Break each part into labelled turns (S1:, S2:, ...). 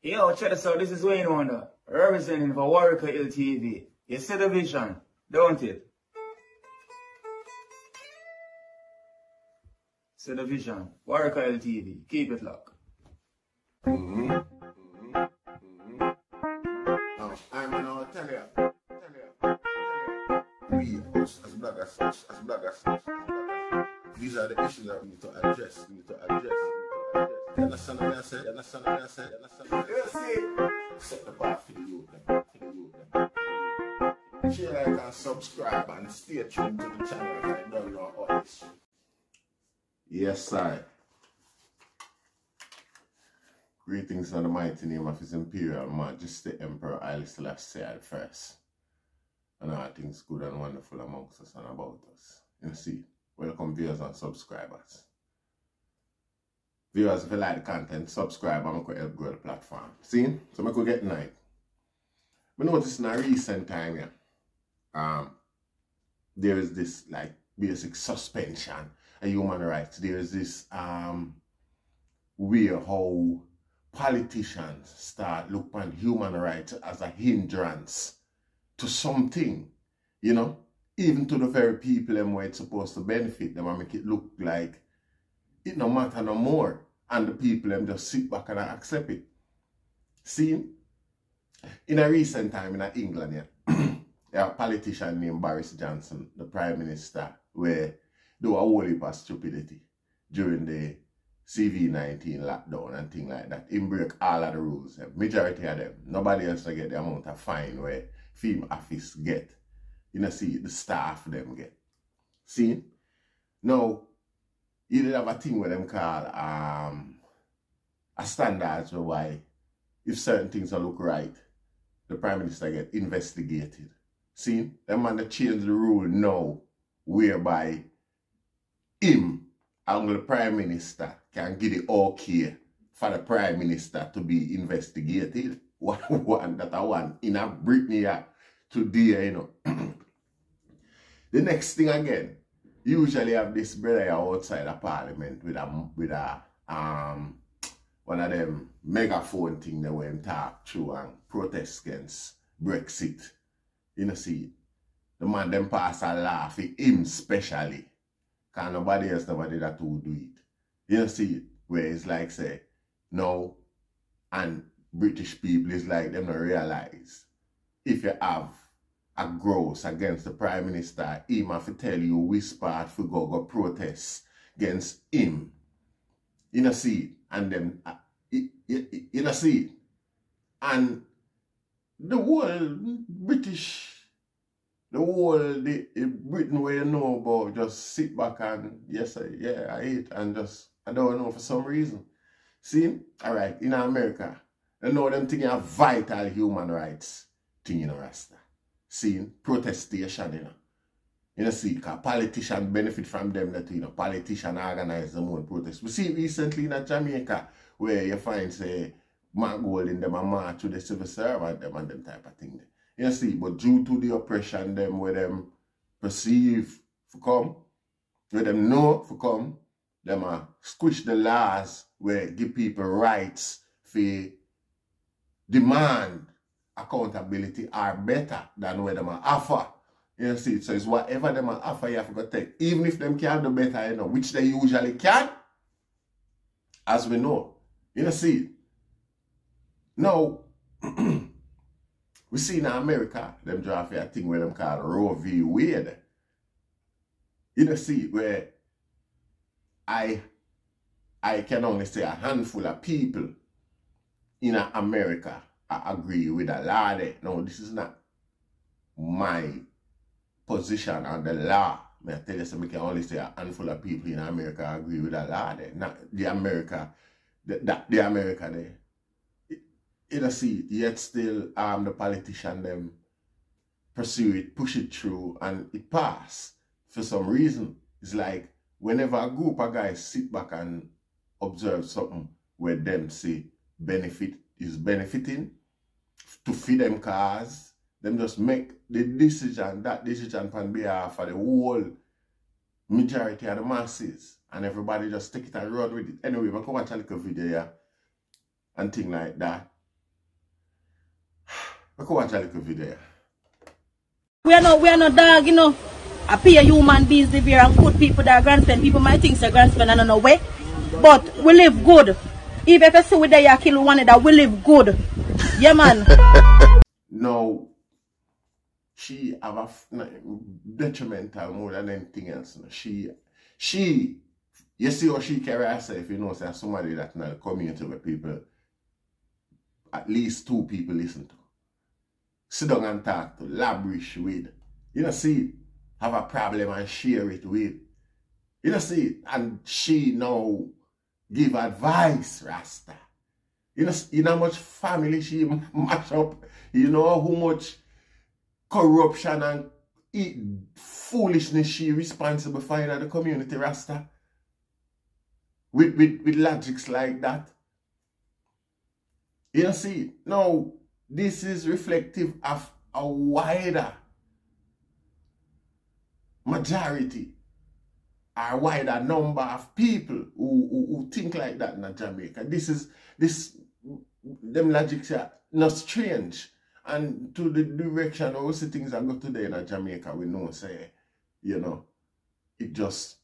S1: Yo, check this out. This is Wayne Wonder, representing for Warwick LTV. You see the vision, don't it? See the vision. Warwick LTV. Keep it locked.
S2: I'm gonna tell you. We, us as bloggers, these are the issues that we need to address. You understand what I say? You see? Set the bar for the youth. Share, like, and subscribe and stay tuned to the channel. I don't know all this. Yes, sir. Greetings in the mighty name of His Imperial Majesty Emperor Haile Selassie I first. And all things good and wonderful amongst us and about us. You see, welcome viewers and subscribers. Viewers, if you like the content, subscribe and I could help grow the platform. See? So I could get night. I noticed in a recent time here, there is this like basic suspension of human rights. There is this way how politicians start look on human rights as a hindrance to something, you know, even to the very people them where it's supposed to benefit them and make it look like it no matter no more, and the people them just sit back and accept it. See, in a recent time in England, yeah, a politician named Boris Johnson, the Prime Minister, where there were a whole heap of stupidity during the CV-19 lockdown and things like that. He break all of the rules. Majority of them, nobody else to get the amount of fine where film office get. You know, see, the staff them get. See? Now, you did have a thing where them call a standards why if certain things don't look right, the Prime Minister get investigated. See? Them man that change the rule now whereby him and the Prime Minister can give the okay for the Prime Minister to be investigated. One in a Britain today, you know. The next thing again, usually have this brother outside the parliament with a one of them megaphone thing that went talk through and protest against Brexit. You know, see, the man them pass a law for him specially. Cause nobody else never did that to do it. You know, see, where it's like say, no, and British people is like them not realize if you have a gross against the Prime Minister, him have to tell you which part for go protest against him. You know, see, and then you know, see, and the whole British, the Britain where you know about just sit back and yes, yeah, I hate and just I don't know for some reason. See, all right, in America, you know them thing have vital human rights thing in Rasta. See, protestation, you know. You know, see, because politicians benefit from them that, you know, politicians organize their own protest. We see recently in Jamaica where you find, say, Mark Gold in them and march to the civil servant them and them type of thing. You see, but due to the oppression them where them perceive for come, where them know for come, them squish the laws where give people rights for demand accountability are better than where them offer. You see, so it's whatever them offer you have to take. Even if them can do better, you know, which they usually can, as we know. You see, now, we see in America, them draft a thing where them call Roe v. Wade. You see, where I can only say a handful of people in America agree with the law there. No, this is not my position on the law. I tell you, so we can only say a handful of people in America agree with the law there. Not the America, the America there. You see, yet still the politician them pursue it, push it through, and it pass for some reason. It's like whenever a group of guys sit back and observe something where them say benefit is benefiting to feed them cause, them just make the decision, that decision on behalf of the whole majority of the masses, and everybody just take it and run with it. Anyway, I can watch a little video here and thing like that. We can watch a little video.
S3: We are not dog, you know. I pay a human beings live here and good people that are grandstand. People might think they're grandstand and no way. But we live good. Even if I say we die kill one that we live good. Yeah man.
S2: No, she have a detrimental more than anything else. She you see how she carry herself, you know, say somebody that in the community where people, at least 2 people listen to. Sit down and talk to, labrish with. You know, see, have a problem and share it with. You know, see, and she now give advice, Rasta. You know how much family she mash up. You know how much corruption and foolishness she responsible for in the community, Rasta. With logics like that. You see, now this is reflective of a wider majority, a wider number of people who think like that in Jamaica. Them logics are not strange. And to the direction of the things that go today in Jamaica, we know, say, you know, it just,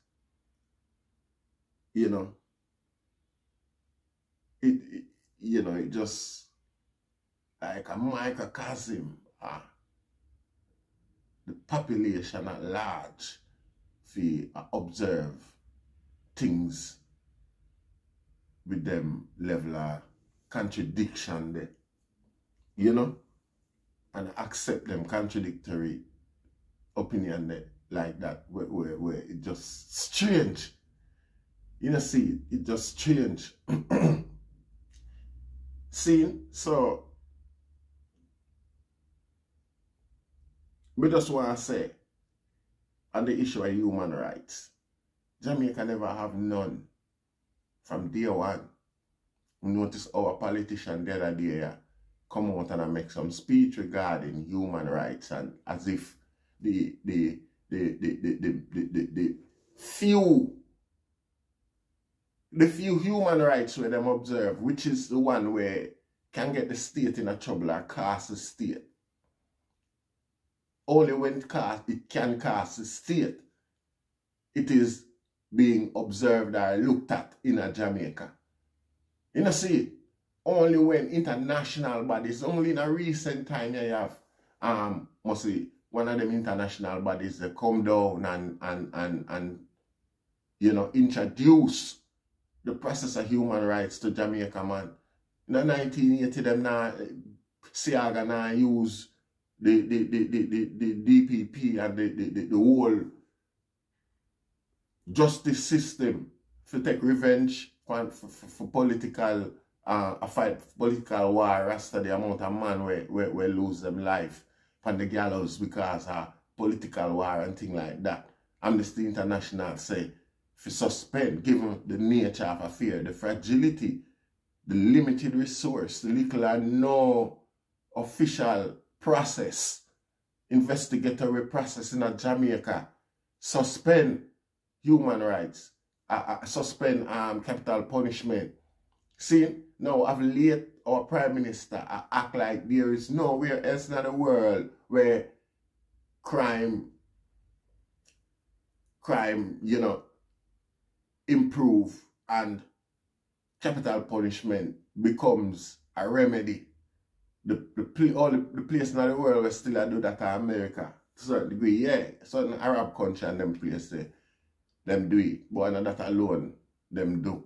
S2: you know, it just like a microcosm, the population at large, we observe things with them level of contradiction there, you know, and accept them contradictory opinion there like that, where it just strange. You know, see, it just strange. See, so we just want to say on the issue of human rights, Jamaica never have none from day one. We notice our politician the other day come out and make some speech regarding human rights, and as if the few human rights where them observe, which is the one where can get the state in a trouble or cast the state. Only when it can cast the state, it is being observed or looked at in a Jamaica. You know, see, only when international bodies, only in a recent time you have, mostly one of them international bodies, they come down and you know, introduce the process of human rights to Jamaica, man. In the 1980, them now, Siaga now use the DPP and the whole justice system to take revenge for political, a fight for political war, after the amount of man where lose them life from the gallows because of political war and things like that. Amnesty International say, if you suspend, given the nature of affair, the fragility, the limited resource, the little or no official process, investigatory process in a Jamaica, suspend human rights, suspend capital punishment. See, now I've late our Prime Minister act like there is nowhere else in the world where crime, you know, improve and capital punishment becomes a remedy. The place in the world where still do that in America to a certain degree, yeah. Certain Arab country and them places, them do it. But not that alone, them do.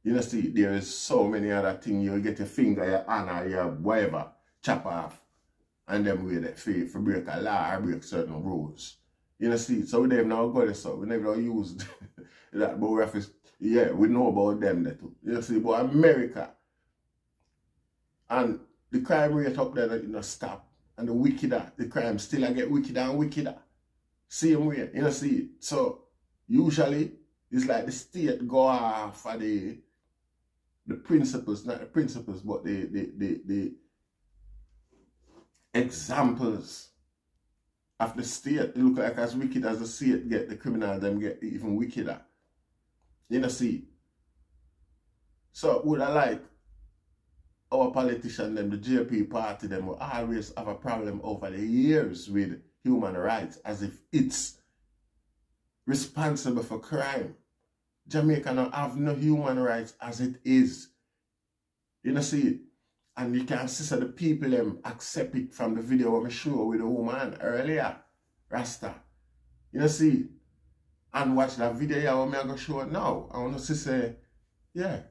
S2: You know, see, there is so many other things. You get your finger, your hand, or your whatever, chop off, and them way that for break a law or break certain rules. You know, see, so we now got this up. We never used that, but we have to, yeah, we know about them that too. You know, see, but America, and the crime rate up there, you know, stop. And the wickeder, the crime still get wickeder and wickeder. Same way, you know, see. So, usually, it's like the state go off for the principles, not the principles, but the examples of the state. They look like as wicked as the state get, the criminals them get even wickeder. You know, see. So, would I like our politicians, them, the JP party, them will always have a problem over the years with human rights as if it's responsible for crime. Jamaica don't have no human rights as it is. You know, see it? And you can see so the people them accept it from the video I show with the woman earlier, Rasta. You know, see it? And watch that video here I'm going to show it now. I want to see say, yeah.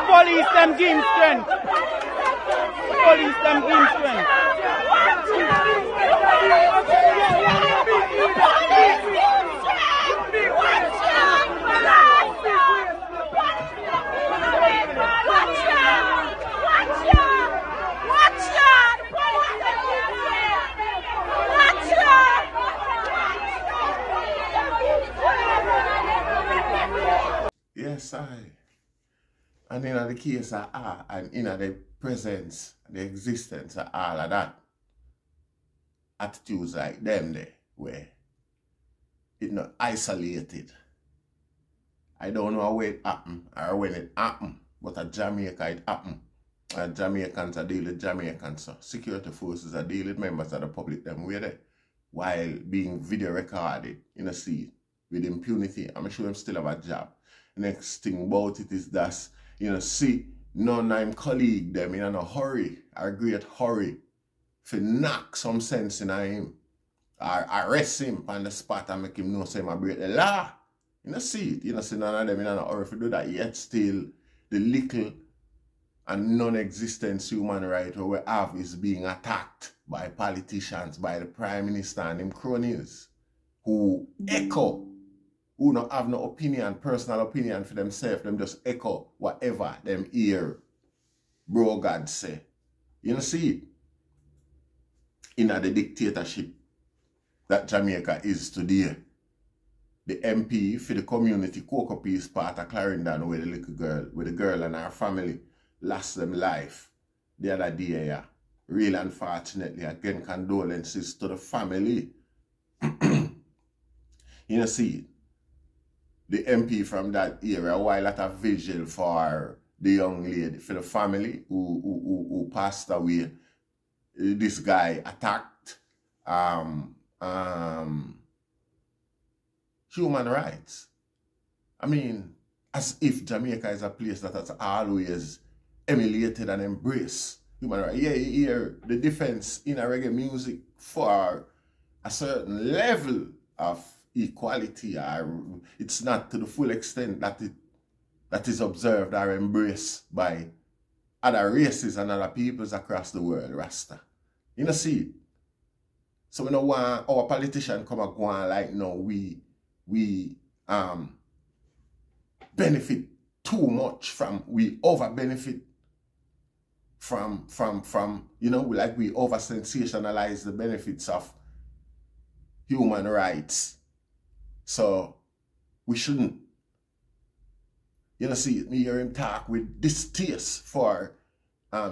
S1: Police them give strength. Police them give strength.
S2: Yes, and in the case of R and in the presence, the existence of all of that, attitudes like them there, where it's not isolated. I don't know where it happened or when it happened, but at Jamaica it happened. And Jamaicans are dealing with Jamaicans, so security forces are dealing with members of the public them where they, while being video recorded, you know, see, with impunity. I'm sure them still have a job. Next thing about it is that, you know, see, none of them colleague them in a hurry, a great hurry, to knock some sense in him, or arrest him on the spot and make him know say him break the law. You know, see it. You know, see none of them in a hurry to do that, yet still the little and non-existent human right we have is being attacked by politicians, by the Prime Minister and them cronies, who echo, who don't have no opinion, personal opinion for themselves, them just echo whatever them hear bro God say. You know, see it? In the dictatorship that Jamaica is today, the MP for the community Cocoa Peace part of Clarendon with the little girl, with the girl and her family lost them life the other day. Yeah. Real unfortunately, again, condolences to the family. You know, see, the MP from that area, while at a vigil for the young lady, for the family who passed away, this guy attacked human rights. I mean, as if Jamaica is a place that has always emulated and embraced human rights. Yeah, you hear the defense in a reggae music for a certain level of equality, or it's not to the full extent that is observed or embraced by other races and other peoples across the world, Rasta. You know, see, so we don't want our politicians come and go on like, no, we benefit too much from, we over benefit from, you know, like we over sensationalize the benefits of human rights. So we shouldn't. You know, see, me hear him talk with distaste for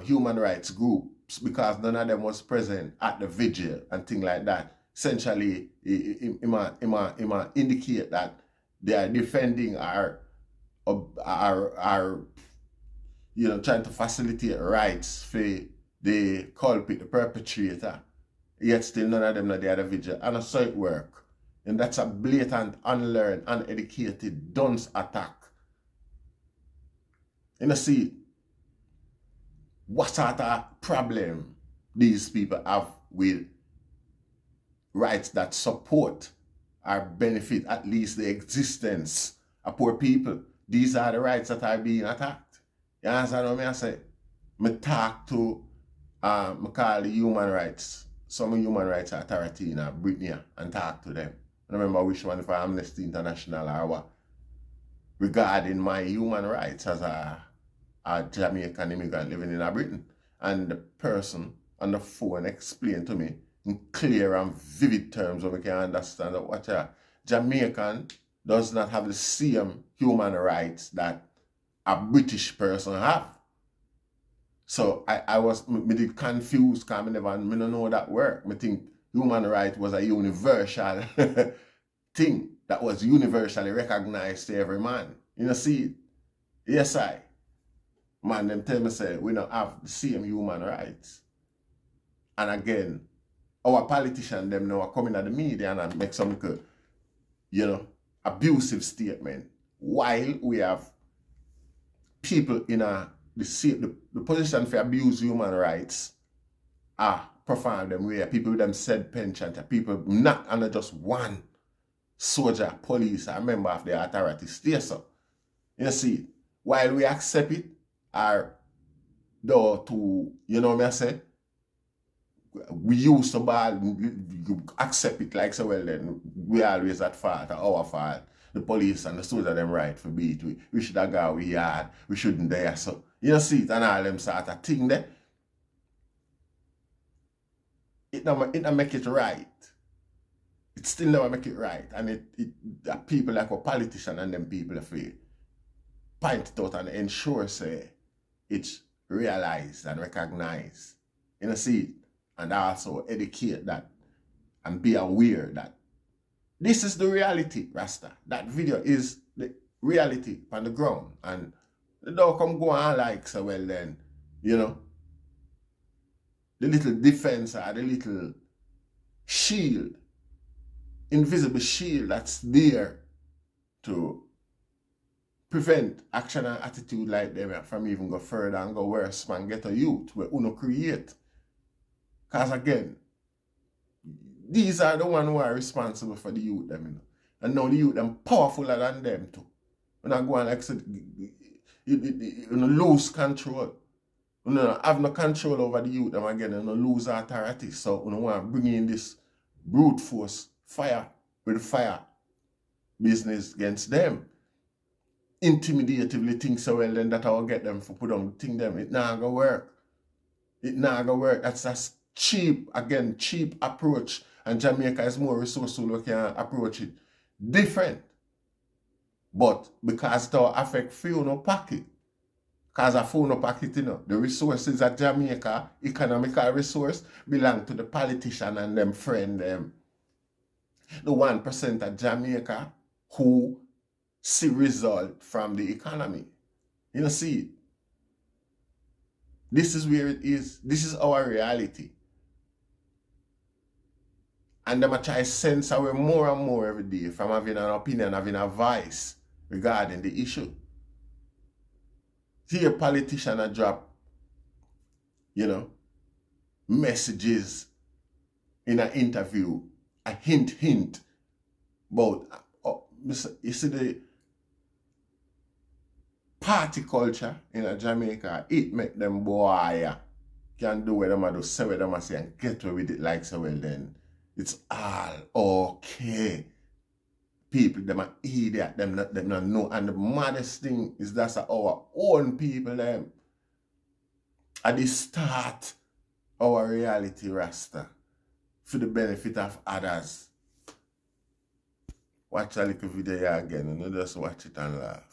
S2: human rights groups because none of them was present at the vigil and things like that. Essentially, it might indicate that they are defending our you know, trying to facilitate rights for the culprit, the perpetrator. Yet still none of them are there at the vigil. And so it work. And that's a blatant, unlearned, uneducated, dunce attack. You know, see, what sort of problem these people have with rights that support or benefit at least the existence of poor people? These are the rights that are being attacked. You understand what I say? I talk to, I call the human rights, some human rights authority in Britain and talk to them. I remember which one for Amnesty International or what. regarding my human rights as a Jamaican immigrant living in Britain. And the person on the phone explained to me in clear and vivid terms so we can understand that what a Jamaican does not have the same human rights that a British person have. So I was me confused because I don't know that work. I think human rights was a universal thing that was universally recognized to every man. You know, see, yes, man, them tell me say we don't have the same human rights. And again, our politicians them now are coming at the media and make some good, you know, abusive statement while we have people in the position for abuse human rights are perform them where people with them said penchant, people not under just one soldier, police, or member of the authority stay so. You see, while we accept it, or though to, you know what I say, we used to bad, accept it like so well then, we always at fault, our fault. The police and the soldier them right for beat. We should have gone we yard, we shouldn't dare so. You see it and all them sort of thing there. It don't make it right. It still never make it right. And the people like a politician and them people afraid point it out and ensure say it's realized and recognized. You know, see it? And also educate that and be aware that this is the reality, Rasta. That video is the reality on the ground. And they don't come go on like so well then, you know. The little defense or the little shield, invisible shield that's there to prevent action and attitude like them from even go further and go worse and get a youth where uno create. Because again, these are the ones who are responsible for the youth them, you know. And now the youth them powerfuler than them too. When I go and like say, you lose control. You have no control over the youth them again, you lose authority. So you want to bring in this brute force fire with fire business against them. Intimidatively think so well then that I will get them for put on the thing them. It not gonna work. It not gonna work. That's a cheap, again, cheap approach. And Jamaica is more resourceful, we can approach it different. But because it will affect few no pocket. Because a few no pocket, you know, the resources at Jamaica, economical resource, belong to the politician and them friend them. The 1% of Jamaica who see result from the economy. You know, see it. This is where it is. This is our reality. And them try to sense away more and more every day from having an opinion, having a voice regarding the issue. See a politician a drop, you know, messages in an interview, a hint about, you see the party culture in Jamaica, it make them boy can do what them do, say what them say and get away with it like so well then. It's all okay. People, them are idiot, them not know. And the maddest thing is that's our own people, them. At the start, our reality, Rasta, for the benefit of others. Watch a little video again and just watch it and laugh.